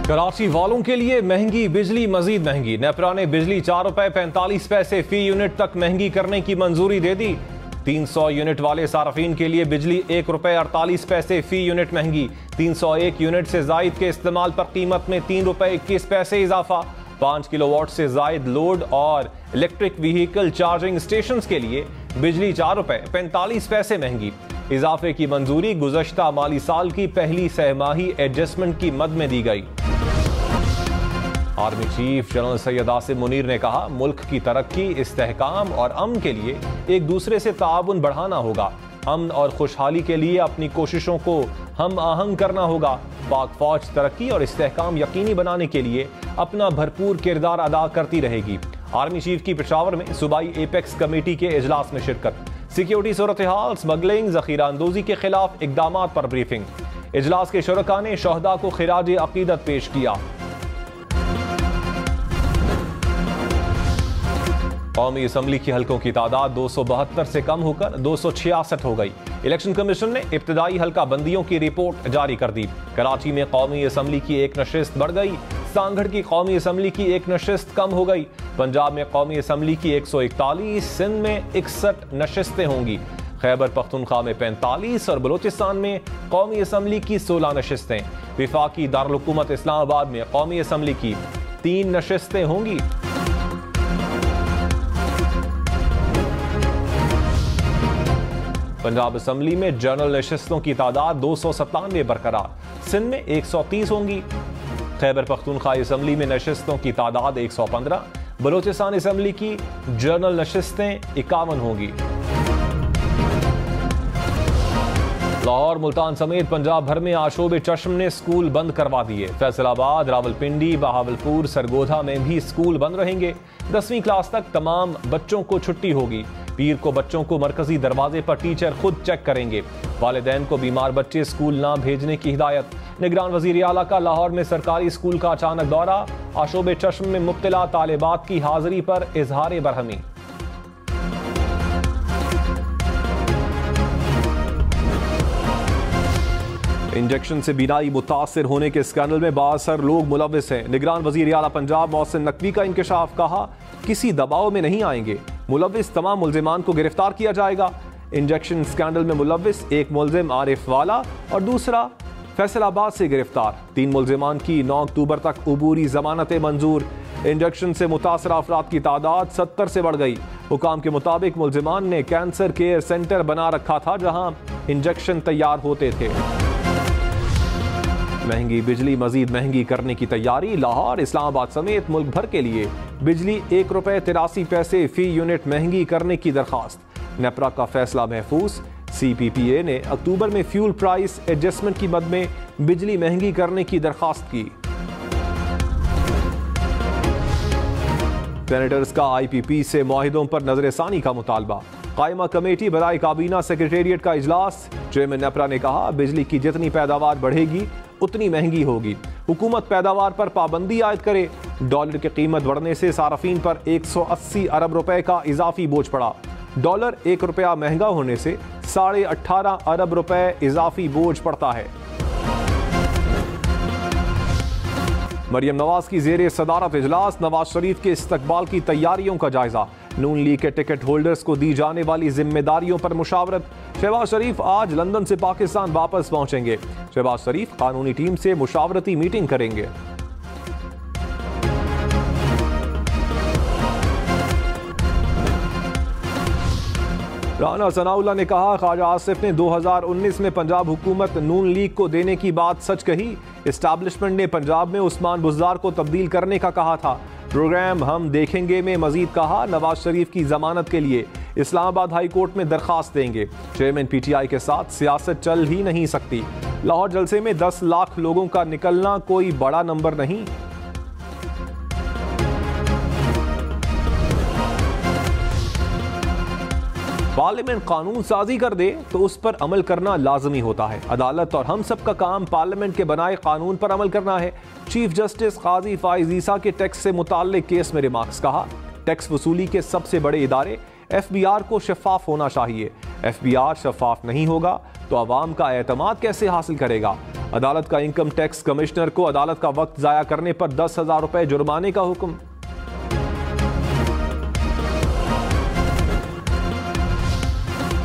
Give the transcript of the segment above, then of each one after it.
कराची वालों के लिए महंगी बिजली मजीद महंगी। नेपरा ने बिजली 4 रुपए 45 पैसे फी यूनिट तक महंगी करने की मंजूरी दे दी। 300 यूनिट वाले सार्फिन के लिए बिजली 1 रुपए 48 पैसे फी यूनिट महंगी। 301 यूनिट से जायद के इस्तेमाल पर कीमत में 3 रुपए 21 पैसे इजाफा। 5 किलोवाट से जायद लोड और इलेक्ट्रिक व्हीकल चार्जिंग स्टेशन के लिए बिजली 4 रुपए 45 पैसे महंगी। इजाफे की मंजूरी गुज़श्ता माली साल की पहली सहमाही एडजस्टमेंट की मद में दी गई। Army chief general Syed Asim Munir ने कहा, मुल्क की तरक्की, इस्तेहकाम और अमन के लिए एक दूसरे से ताउन बढ़ाना होगा। अमन और खुशहाली के लिए अपनी कोशिशों को हम आहंग करना होगा। पाक फौज तरक्की और इस्तेहकाम यकीनी बनाने के लिए अपना भरपूर किरदार अदा करती रहेगी। आर्मी चीफ की पेशावर में सूबाई एपेक्स कमेटी के इजलास में शिरकत। सिक्योरिटी सूरत हाल, स्मगलिंग, जखीरा अंदोजी के खिलाफ इकदामात पर ब्रीफिंग। इजलास के शुरका ने शहदा को खिराज अकीदत पेश किया। कौमी असम्बली की हलकों की तादाद 272 से कम होकर 266 हो गई। इलेक्शन कमीशन ने इब्तदाई हल्का बंदियों की रिपोर्ट जारी कर दी। कराची में कौमी असम्बली की एक नशिस्त बढ़ गई। सांगढ़ की कौमी असम्बली की एक नशिस्त कम हो गई। पंजाब में कौमी असम्बली की 141, सिंध में 61 नशिस्तें होंगी। खैबर पख्तूनख्वा में 45 और बलोचिस्तान में कौमी असम्बली की 16 नशिस्तें। विफाकी दारुल हुकूमत इस्लामाबाद में कौमी असम्बली की 3 नशिस्तें होंगी। पंजाब असम्बली में जनरल नशिस्तों की तादाद 297 बरकरार। सिंध में 130 होंगी। खैबर पख्तूनख्वा असम्बली में नशिस्तों की तादाद 115। बलोचिस्तान असम्बली की जनरल नशिस्तें 51 होंगी। लाहौर, मुल्तान समेत पंजाब भर में आशोब चश्म ने स्कूल बंद करवा दिए। फैसलाबाद, रावलपिंडी, बहावलपुर, सरगोधा में भी स्कूल बंद रहेंगे। 10वीं क्लास तक तमाम बच्चों को छुट्टी होगी। पीर को बच्चों को मरकजी दरवाजे पर टीचर खुद चेक करेंगे। वालिदैन को बीमार बच्चे स्कूल ना भेजने की हिदायत। निगरान वजीर आला का लाहौर में सरकारी स्कूल का अचानक दौरा। आशोब चश्म में मुब्तला तालिबात की हाजिरी पर इजहार बरहमी। इंजेक्शन से बीनाई मुतासिर होने के स्कैंडल में बासर लोग मुलविस हैं। निगरान वजीर आला पंजाब मोहसिन नकवी का इंकशाफ। कहा, किसी दबाव में नहीं आएंगे। मुलविस तमाम मुल्जिमान को गिरफ्तार किया जाएगा। इंजेक्शन स्कैंडल में मुलविस एक मुल्जिम आरिफ वाला और दूसरा फैसलाबाद से गिरफ्तार। 3 मुल्जिमान की 9 अक्टूबर तक उबूरी जमानतें मंजूर। इंजेक्शन से मुतासर अफराद की तादाद 70 से बढ़ गई। हुकाम के मुताबिक मुल्जिमान ने कैंसर केयर सेंटर बना रखा था जहां इंजेक्शन तैयार होते थे। महंगी बिजली मजीद महंगी करने की तैयारी। लाहौर, इस्लामाबाद समेत मुल्क भर के लिए बिजली 1 रुपए 83 पैसे फी यूनिट महंगी करने की दरखास्त। नेपरा का फैसला महफूज। CPPA ने अक्टूबर में फ्यूल प्राइस एडजस्टमेंट की मद में बिजली महंगी करने की दरखास्त की। सेनेटर्स का IPP से मुआहिदों पर नजरसानी का मुतालबा। कायमा कमेटी बराए काबीना सेक्रेटेरिएट का इजलास। चेयरमैन नेपरा ने कहा, बिजली की जितनी पैदावार बढ़ेगी उतनी महंगी होगी। हुकूमत पैदावार पर पाबंदी आयद करे। डॉलर की कीमत बढ़ने से सार्फिन पर 180 अरब रुपए का इजाफी बोझ पड़ा। डॉलर 1 रुपया महंगा होने से 18.5 अरब रुपए इजाफी बोझ पड़ता है। मरियम नवाज की जेर सदारत इजलास। नवाज शरीफ के इस्तकबाल की तैयारियों का जायजा। नून लीग के टिकट होल्डर्स को दी जाने वाली जिम्मेदारियों पर मुशावरत। शहबाज शरीफ आज लंदन से पाकिस्तान वापस पहुंचेंगे। शहबाज शरीफ कानूनी टीम से मुशावरती मीटिंग करेंगे। राना सनाउल्लाह ने कहा, ख्वाजा आसिफ ने 2019 में पंजाब हुकूमत नून लीग को देने की बात सच कही। एस्टैब्लिशमेंट ने पंजाब में उस्मान बुज़दार को तब्दील करने का कहा था। प्रोग्राम हम देखेंगे में मजीद कहा, नवाज शरीफ की जमानत के लिए इस्लामाबाद हाई कोर्ट में दरखास्त देंगे। चेयरमैन PTI के साथ सियासत चल ही नहीं सकती। लाहौर जलसे में 10 लाख लोगों का निकलना कोई बड़ा नंबर नहीं। पार्लियामेंट कानून साजी कर दे तो उस पर अमल करना लाजमी होता है। अदालत और हम सब का काम पार्लियामेंट के बनाए कानून पर अमल करना है। चीफ जस्टिस काजी फाइज ईसा के टैक्स से मुताल्लिक केस में रिमार्क्स। कहा, टैक्स वसूली के सबसे बड़े इदारे FBR को शफाफ होना चाहिए। FBR शफाफ नहीं होगा तो अवाम का एतमाद कैसे हासिल करेगा। अदालत का इनकम टैक्स कमिश्नर को अदालत का वक्त जाया करने पर 10,000 रुपए जुर्माने का हुक्म।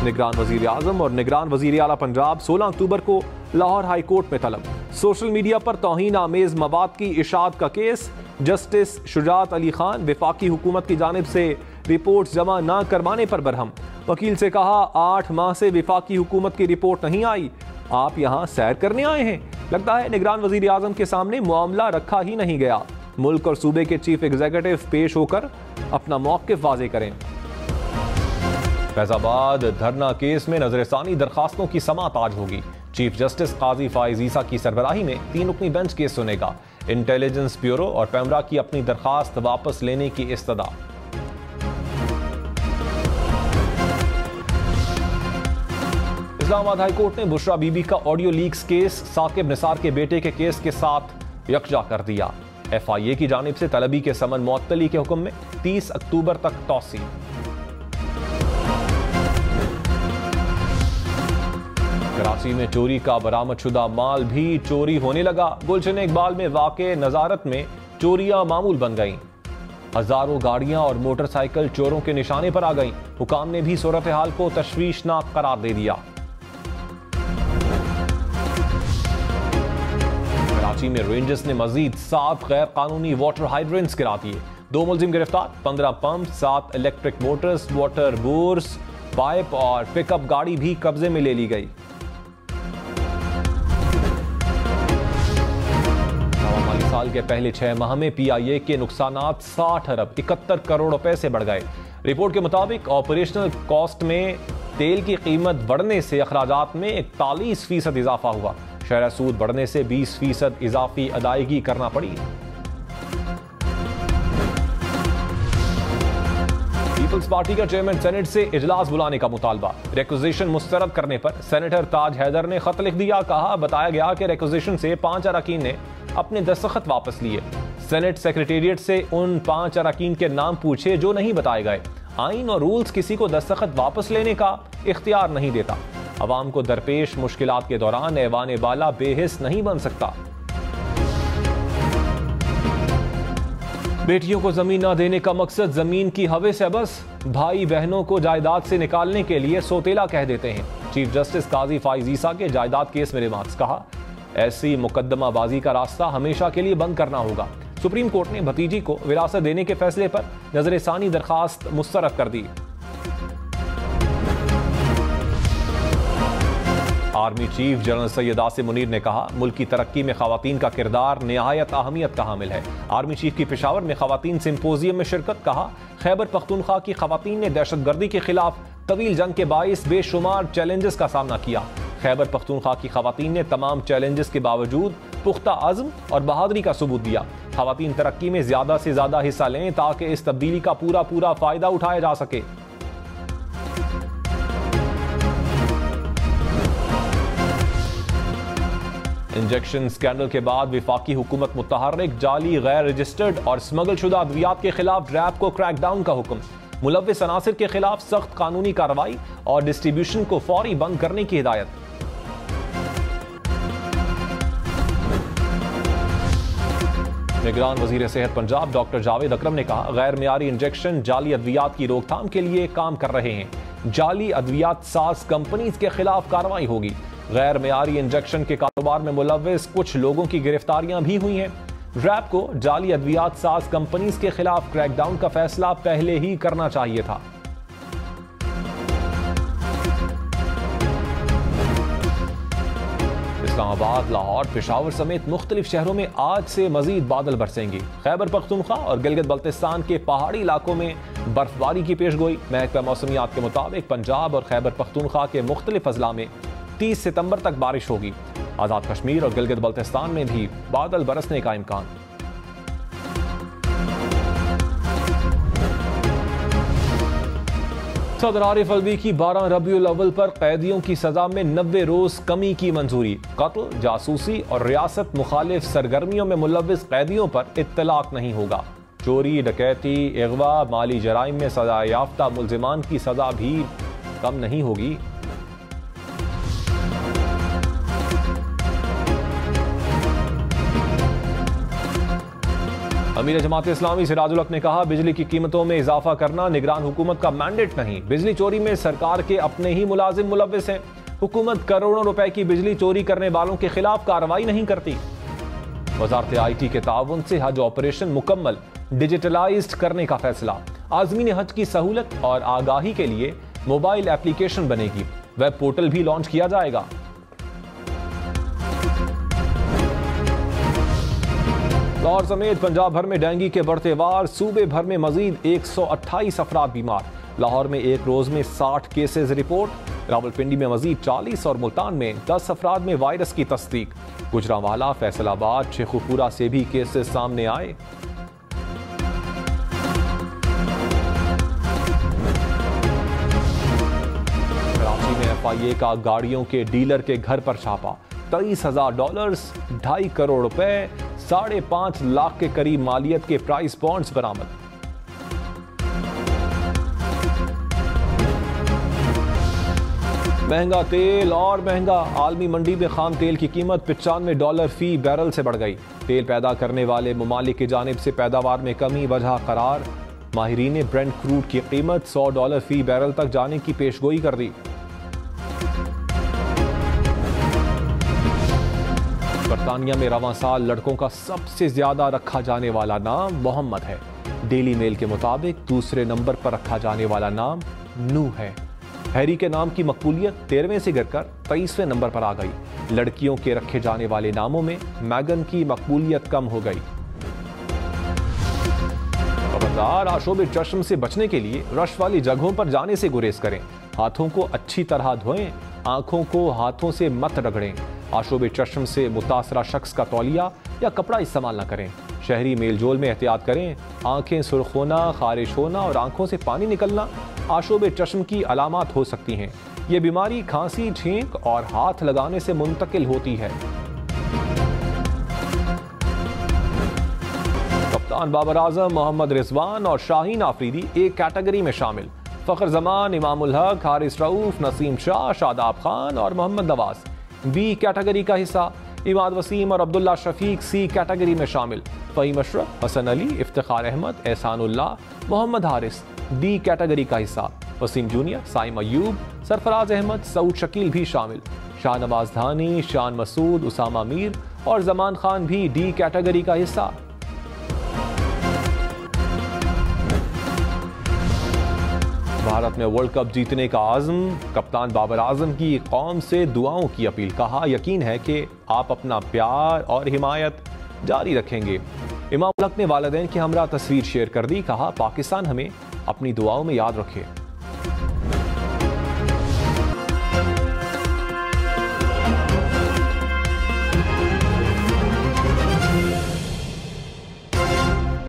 निगरान वजीर आजम और निगरान वजीर आला पंजाब 16 अक्टूबर को लाहौर हाई कोर्ट में तलब। सोशल मीडिया पर तौहीन आमेज मवाद की इशाअत का केस। जस्टिस शुजात अली खान वफाकी हुकूमत की जानिब से रिपोर्ट जमा न करवाने पर बरहम। वकील से कहा 8 माह से वफाकी हुकूमत की रिपोर्ट नहीं आई, आप यहाँ सैर करने आए हैं। लगता है निगरान वजीर आजम के सामने मामला रखा ही नहीं गया। मुल्क और सूबे के चीफ एग्जीक्यूटिव पेश होकर अपना मौक़िफ़ वाज़े करें। फैजाबाद धरना केस में नजरसानी दरखास्तों की समाअत आज होगी। चीफ जस्टिस काजी फाइज ईसा की सरबराही में 3 रुकनी बेंच केस सुनेगा। इंटेलिजेंस ब्यूरो और पैमरा की अपनी दरखास्त वापस लेने की इस्तदा। इस्लामाबाद हाई कोर्ट ने बुशरा बीबी का audio leaks case Saqib Nisar के बेटे के केस के साथ यकजा कर दिया। FIA की जानिब से तलबी के समन मुअत्तली के हुक्म में 30 अक्टूबर तक तौसी। कराची में चोरी का बरामदशुदा माल भी चोरी होने लगा। गुलशन इकबाल में वाक़े नजारत में चोरियां मामूल बन गईं। हजारों गाड़ियां और मोटरसाइकिल चोरों के निशाने पर आ गईं। हुकाम ने भी सूरत हाल को तशवीशनाक करार दे दिया। कराची में रेंजर्स ने मजीद 7 गैर कानूनी वाटर हाइड्रेंट्स गिरा दिए। 2 मुलजिम गिरफ्तार। 15 pump, 7 electric motors, water bores, pipe और पिकअप गाड़ी भी कब्जे में ले ली गई। साल के पहले 6 माह में PIA के नुकसानात 60 अरब 71 करोड़ रुपए से बढ़ गए। रिपोर्ट के मुताबिक ऑपरेशनल कॉस्ट में तेल की कीमत बढ़ने से अखराजात में 41% इजाफा हुआ। शरह सूद बढ़ने से 20% इजाफी अदायगी करना पड़ी। पीपल्स पार्टी का चेयरमैन सेनेट से इजलास बुलाने का मुतालबा। रिक्विजिशन मुस्तरद करने पर सेनेटर ताज हैदर ने खत लिख दिया। बताया गया कि रिक्विजिशन से 5 अरकान ने अपने दस्तखत वापस लिए। सेनेट सेक्रेटेरिएट से उन 5 अरकान के नाम पूछे जो नहीं बताए गए। आइन और रूल्स किसी को दस्तखत वापस लेने का इख्तियार नहीं देता। अवाम को दरपेश मुश्किलात के दौरान ऐवान बाला बेहिस नहीं बन सकता। बेटियों को जमीन न देने का मकसद जमीन की हवे से बस भाई बहनों को जायदाद से निकालने के लिए सोतेला कह देते हैं। चीफ जस्टिस काजी फाइज ईसा के जायदाद केस में रिमार्क्स। कहा ऐसी मुकदमाबाजी का रास्ता हमेशा के लिए बंद करना होगा। सुप्रीम कोर्ट ने भतीजी को विरासत देने के फैसले पर नजरसानी दरखास्त मुस्तरद कर दी। Army chief general Syed Asim Munir ने कहा मुल्क की तरक्की में खवातीन का किरदार निहायत अहमियत का हामिल है। आर्मी चीफ की पेशावर में खवातीन सिंपोजियम में शिरकत। कहा खैबर पख्तूनख्वा की खवातीन ने दहशतगर्दी के खिलाफ तवील जंग के बाइस बेशुमार चैलेंजेस का सामना किया। खैबर पख्तूनख्वा की खवातीन ने तमाम चैलेंजेस के बावजूद पुख्ता अज़्म और बहादुरी का सबूत दिया। खवातीन तरक्की में ज्यादा से ज्यादा हिस्सा लें ताकि इस तब्दीली का पूरा फायदा उठाया जा सके। इंजेक्शन स्कैंडल के बाद विफाकी हुकूमत मुतहर्रिक जाली गैर रजिस्टर्ड और स्मगल शुदा अद्वियात के खिलाफ रैब को क्रैकडाउन का हुक्म। मुलव्विस अनासिर के खिलाफ सख्त कानूनी कार्रवाई और डिस्ट्रीब्यूशन को फौरी बंद करने की हिदायत। निगरान वजीर सेहत पंजाब डॉक्टर जावेद अकरम ने कहा गैर मियारी इंजेक्शन जाली अद्वियात की रोकथाम के लिए काम कर रहे हैं। जाली अद्वियात साज कंपनीज के खिलाफ कार्रवाई होगी। गैर मियारी इंजेक्शन के कारोबार में मुलव्विस कुछ लोगों की गिरफ्तारियां भी हुई हैं। रैब को जाली अद्वियात साज कंपनीज के खिलाफ क्रैकडाउन का फैसला पहले ही करना चाहिए था। इस्लामाबाद, लाहौर, पेशावर समेत मुख्तलिफ शहरों में आज से मजीद बादल बरसेंगे। खैबर पख्तूनख्वा और गिलगित बल्तिस्तान के पहाड़ी इलाकों में बर्फबारी की पेशगोई। महकमा मौसमियात के मुताबिक पंजाब और खैबर पख्तूनख्वा के मुख्तलिफ अजला में 30 सितंबर तक बारिश होगी। आजाद कश्मीर और गिलगित बल्तिस्तान में भी बादल बरसने का इम्कान। सदर आरिफ अलवी की 12 रबीउल अव्वल पर कैदियों की सजा में 90 रोज कमी की मंजूरी। कत्ल, जासूसी और रियासत मुखालिफ सरगर्मियों में मुलव्विस कैदियों पर इत्तलाक नहीं होगा। चोरी, डकैती, अगवा, माली जराइम में सजा याफ्ता मुल्जिमान की सजा भी कम नहीं होगी। अमीर जमात इस्लामी सिराजुल हक ने कहा, बिजली की कीमतों में इजाफा करना निगरान हुकूमत का मैंडेट नहीं। बिजली चोरी में सरकार के अपने ही मुलाजिम मुलव्विस हैं। हुकूमत करोड़ों रुपए की बिजली चोरी करने वालों के खिलाफ कार्रवाई नहीं करती। वजारत IT के ताउन से हज ऑपरेशन मुकम्मल डिजिटलाइज्ड करने का फैसला। आज़मीन हज की सहूलत और आगाही के लिए मोबाइल एप्लीकेशन बनेगी। वेब पोर्टल भी लॉन्च किया जाएगा। लाहौर समेत पंजाब भर में डेंगू के बढ़ते वार। सूबे भर में मजीद 128 अफराद बीमार। लाहौर में एक रोज में 60 केसेज रिपोर्ट। रावलपिंडी में मजीद 40 और मुल्तान में 10 अफराद में वायरस की तस्दीक। गुजरांवाला, फैसलाबाद, शेखुपुरा से भी केसेज सामने आए। कराची में FIA का गाड़ियों के डीलर के घर पर छापा। $23,000, 2.5 करोड़ रुपए, 5.5 लाख के करीब मालियत के प्राइस बॉन्ड्स बरामद। महंगा तेल और महंगा। आलमी मंडी में खाम तेल की कीमत $95 फी बैरल से बढ़ गई। तेल पैदा करने वाले ममालिक की जानिब से पैदावार में कमी वजह करार। माहिरीन ने ब्रेंट क्रूड की कीमत $100 फी बैरल तक जाने की पेशगोई कर दी। बरतानिया में रवां साल लड़कों का सबसे ज्यादा रखा जाने वाला नाम मोहम्मद है। डेली मेल के मुताबिक दूसरे नंबर पर रखा जाने वाला नाम नूह है। हैरी के नाम की मकबूलियत 13वें से गिरकर 23वें नंबर पर आ गई। लड़कियों के रखे जाने वाले नामों में मैगन की मकबूलियत कम हो गई। खबरदार, आशोब चश्म से बचने के लिए रश वाली जगहों पर जाने से गुरेज करें। हाथों को अच्छी तरह धोएं। आंखों को हाथों से मत रगड़ें। आशोब चश्म से मुतासरा शख्स का तौलिया या कपड़ा इस्तेमाल न करें। शहरी मेलजोल में एहतियात करें। आंखें सुर्ख होना, खारिश होना और आंखों से पानी निकलना आशोब चश्म की अलामात हो सकती हैं। ये बीमारी खांसी, छींक और हाथ लगाने से मुंतकिल होती है। कप्तान बाबर आजम, मोहम्मद रिजवान और शाहीन आफरीदी एक कैटेगरी में शामिल। फखर जमान, इमामुल हक, हारिस रऊफ, नसीम शाह, शादाब खान और मोहम्मद नवाज B कैटेगरी का हिस्सा। इमाद वसीम और अब्दुल्ला शफीक C कैटेगरी में शामिल। फ़हीम अशरफ, हसन अली, इफ्तिखार अहमद, एहसानुल्लाह, मोहम्मद हारिस D कैटेगरी का हिस्सा। वसीम जूनियर, साइम अयूब, सरफराज अहमद, सऊद शकील भी शामिल। शाहनवाज धानी, शान मसूद, उसामा मीर और जमान खान भी D कैटेगरी का हिस्सा। भारत में वर्ल्ड कप जीतने का आज़म। कप्तान बाबर आजम की कौम से दुआओं की अपील। कहा, यकीन है कि आप अपना प्यार और हिमायत जारी रखेंगे। इमाम हक ने वालिदैन की हमरा तस्वीर शेयर कर दी। कहा, पाकिस्तान हमें अपनी दुआओं में याद रखे।